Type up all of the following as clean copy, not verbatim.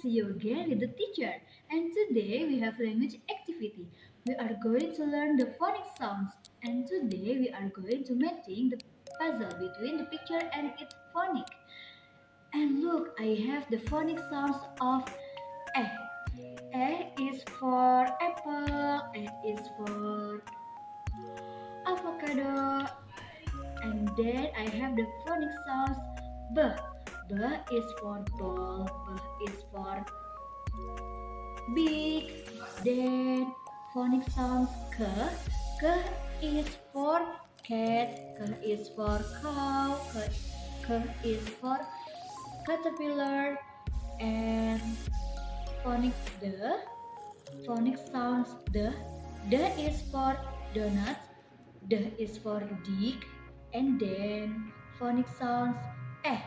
see you again with the teacher. And today we have language activity. We are going to learn the phonic sounds. And today we are going to matching the puzzle between the picture and its phonic. And look, I have the phonic sounds of eh. Eh is for apple, eh is for avocado, and then I have the phonic sounds b. B is for ball, b is for big. Then phonic sounds k. K is for cat, k is for cow, k is for caterpillar, and phonic d. Phonic sounds d. D is for donut, D is for dick, and then phonic sounds eh.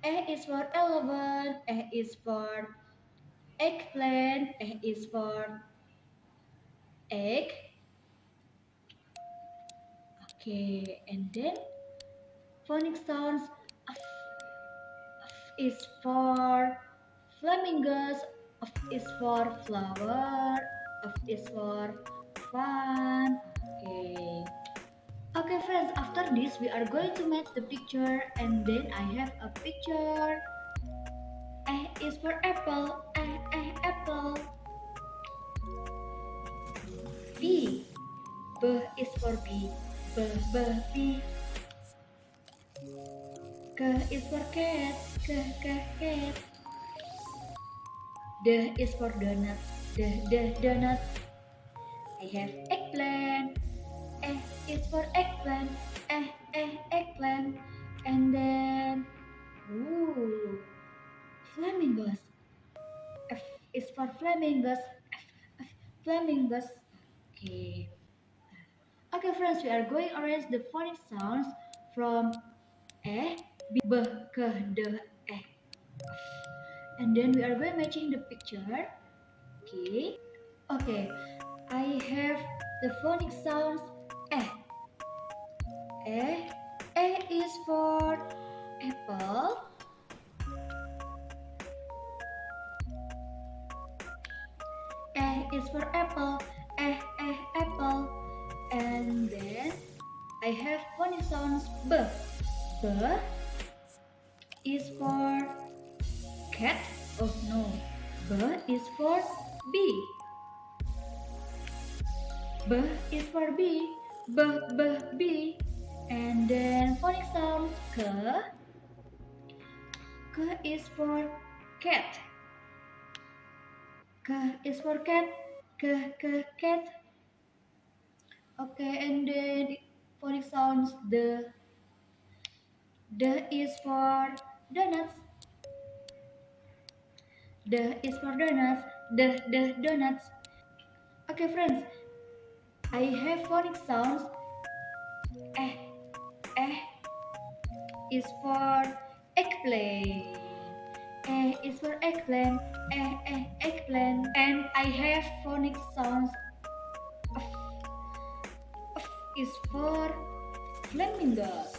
Eh is for elephant, eh is for eggplant, eh is for egg. Okay, and then phonic sounds f, is for flamingos, f is for flower, f is for fun. Okay. Okay friends, after this we are going to match the picture, and then I have a picture. A is for apple, apple. B, B is for bee, bee. K is for cat, cat. D is for donut, donut. I have eggplant, E is for eggplant, eggplant. And then, ooh, flamingos. F is for flamingos, flamingos. Okay. Okay, friends, we are going to arrange the phonic sounds from E, B, K, D, E. And then we are going matching the picture. Okay. Okay. I have the phonic sounds E. E. E is for apple. E is for apple. Apple. And then I have phonic sounds B. B is for cat. Oh no. B is for bee. B is for bee. Bee. And then phonic sounds K. K is for cat. K is for cat. Cat. Okay, and then phonic sounds D. D is for donuts. D is for donuts. Donuts. Okay, friends. I have phonic sounds. Eh is for eggplant. Is for eggplant. Eggplant. And I have phonic sounds. F, is for flamingos.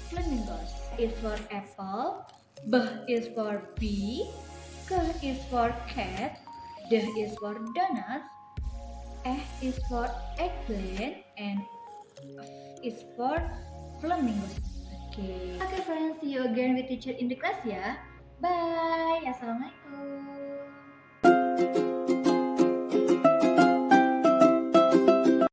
Flamingos is for apple. B is for bee. K is for cat. D is for donuts. E is for eggplant, and F is for flamingos. Okay. Okay friends, see you again with teacher in the class ya. Bye. Assalamualaikum.